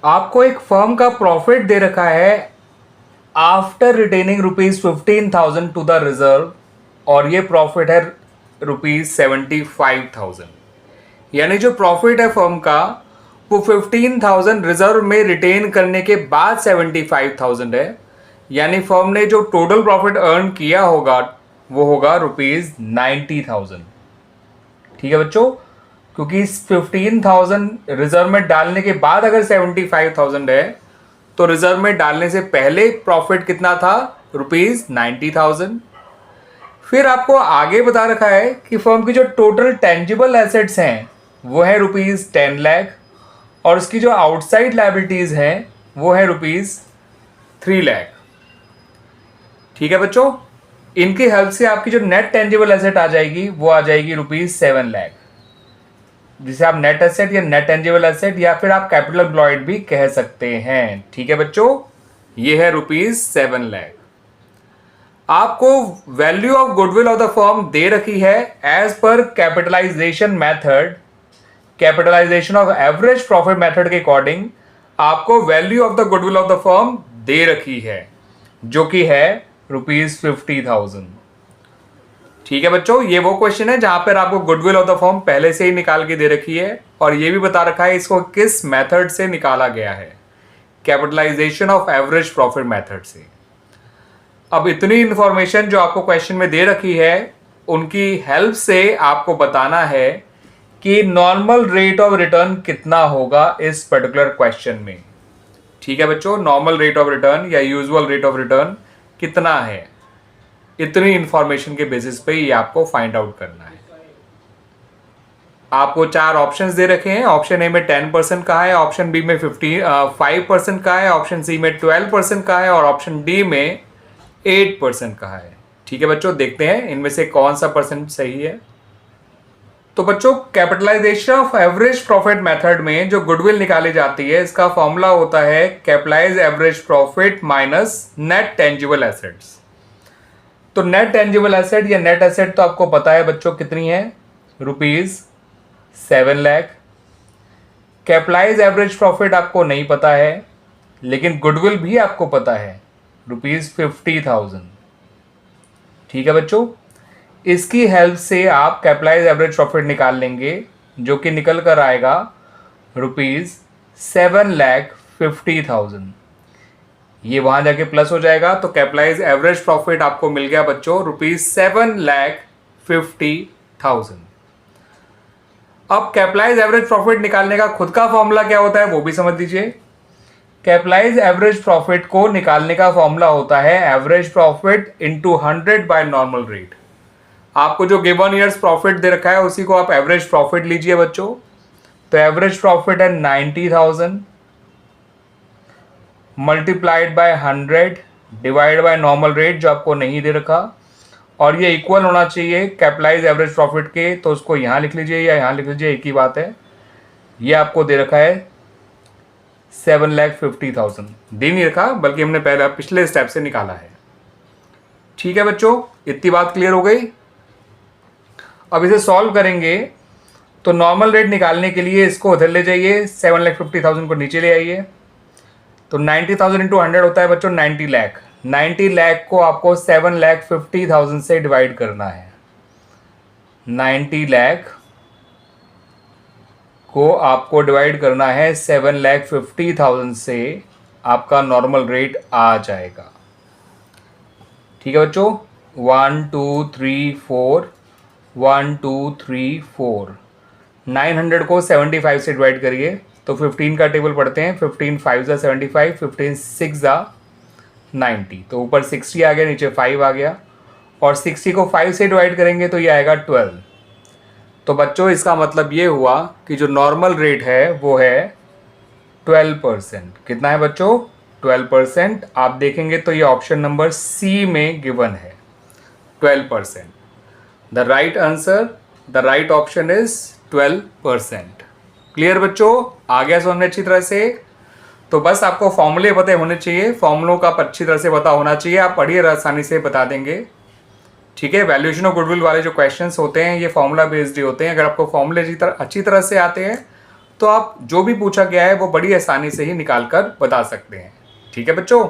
आपको एक फर्म का प्रॉफिट दे रखा है after retaining ₹15,000 to the reserve, और ये प्रॉफिट है ₹75,000। यानी जो प्रॉफिट है फर्म का वो 15,000 रिजर्व में रिटेन करने के बाद 75,000 है। यानी फर्म ने जो टोटल प्रॉफिट अर्न किया होगा वो होगा ₹90,000। ठीक है बच्चों, क्योंकि 15,000 रिजर्व में डालने के बाद अगर 75,000 है तो रिजर्व में डालने से पहले प्रॉफिट कितना था? ₹90,000। फिर आपको आगे बता रखा है कि फर्म की जो टोटल टेंजिबल एसेट्स हैं वो है ₹10 लाख, और उसकी जो आउटसाइड लायबिलिटीज हैं वो है ₹3 लाख। ठीक है बच्चों, इनकी हेल्प से आपकी जो नेट टेंजिबल एसेट आ जाएगी वो आ जाएगी ₹7 लाख, जिसे आप नेट एसेट या नेट टेंजिबल एसेट या फिर आप कैपिटल एम्प्लॉयड भी कह सकते हैं। ठीक है बच्चों, ये है ₹7 लाख। आपको value of goodwill of the firm दे रखी है as per capitalization method, capitalization of average profit method के अकॉर्डिंग आपको value of the goodwill of the firm दे रखी है, जो कि है ₹50,000। ठीक है बच्चों, ये वो क्वेश्चन है जहां पर आपको गुडविल ऑफ द फर्म पहले से ही निकाल के दे रखी है, और ये भी बता रखा है इसको किस मेथड से निकाला गया है, capitalization of average profit method से। अब इतनी इंफॉर्मेशन जो आपको क्वेश्चन में दे रखी है उनकी हेल्प से आपको बताना है कि नॉर्मल रेट ऑफ रिटर्न कितना होगा इस पर्टिकुलर क्वेश्चन में। ठीक है बच्चों, नॉर्मल रेट ऑफ रिटर्न या यूजुअल रेट ऑफ रिटर्न कितना है, इतनी इंफॉर्मेशन के बेसिस पे ये आपको फाइंड आउट करना है। आपको 4 ऑप्शंस दे रखे हैं। ऑप्शन ए में 10% का है, ऑप्शन बी में 5% का है, ऑप्शन सी में 12% का है, और ऑप्शन डी में 8% का है। ठीक है बच्चों, देखते हैं इनमें से कौन सा परसेंट सही है। तो बच्चों, capitalization of average profit method में जो गुडविल निकाली जाती है इसका फॉर्मूला होता है capitalize average profit minus net tangible assets. तो नेट टेंजिबल एसेट या नेट एसेट तो आपको पता है बच्चों कितनी है, ₹7 लाख। कैपिटलाइज एवरेज प्रॉफिट आपको नहीं पता है, लेकिन गुडविल भी आपको पता है ₹50,000। ठीक है बच्चों, इसकी हेल्प से आप कैपिटलाइज एवरेज प्रॉफिट निकाल लेंगे, जो कि निकल कर आएगा ₹7,50,000। ये वहां जाके प्लस हो जाएगा, तो कैपिटलाइज एवरेज प्रॉफिट आपको मिल गया बच्चों ₹7,50,000। अब कैपिटलाइज एवरेज प्रॉफिट निकालने का खुद का फॉर्मूला क्या होता है वो भी समझ लीजिए। कैपिटलाइज एवरेज प्रॉफिट को निकालने का फॉर्मूला होता है average profit into 100 by normal rate. आपको जो गिवन ईयर्स प्रॉफिट दे रखा है उसी को आप एवरेज प्रॉफिट लीजिए बच्चों। तो एवरेज प्रॉफिट है 90,000 multiplied by 100 divide by normal rate जो आपको नहीं दे रखा, और ये इक्वल होना चाहिए कैपिटलाइज एवरेज प्रॉफिट के, तो उसको यहाँ लिख लीजिए या यहाँ लिख लीजिए, एक ही बात है। ये आपको दे रखा है 7,50,000, दे नहीं रखा बल्कि हमने पहले पिछले स्टेप से निकाला है। ठीक है बच्चों, इतनी बात क्लियर हो गई। अब इसे सॉल्व करेंगे तो नॉर्मल रेट निकालने के लिए इसको उधर ले जाइए, 7,50,000 को नीचे ले आइए। तो 90,000 इंटू 100 होता है बच्चों 90 लाख। 90 लाख को आपको 7,50,000 से डिवाइड करना है। 90 लाख को आपको डिवाइड करना है 7,50,000 से, आपका नॉर्मल रेट आ जाएगा। ठीक है बच्चों, 1 2 3 4 1 2 3 4 900 को 75 से डिवाइड करिए तो 15 का टेबल पढ़ते हैं। 15 5 ज़ा 75, 15 6 ज़ा 90, तो ऊपर 60 आ गया, नीचे 5 आ गया, और 60 को 5 से डिवाइड करेंगे तो ये आएगा 12। तो बच्चों इसका मतलब ये हुआ कि जो नॉर्मल रेट है वो है 12%। कितना है बच्चों? 12%। आप देखेंगे तो ये ऑप्शन नंबर सी में गिवन है 12%। The right answer, the right option is 12%। Clear बच्चों? आ गया समझ में अच्छी तरह से? तो बस आपको फॉर्मूले पता होने चाहिए, फॉर्मूलों का अच्छी तरह से पता होना चाहिए। आप पढ़िए, आसानी से बता देंगे। ठीक है, वैल्यूएशन ऑफ गुडविल वाले जो क्वेश्चंस होते हैं ये फॉर्मूला बेस्ड होते हैं। अगर आपको फॉर्मूले अच्छी तरह से आते हैं तो आप जो भी पूछा गया है वो बड़ी आसानी से ही निकाल कर बता सकते हैं। ठीक है बच्चों।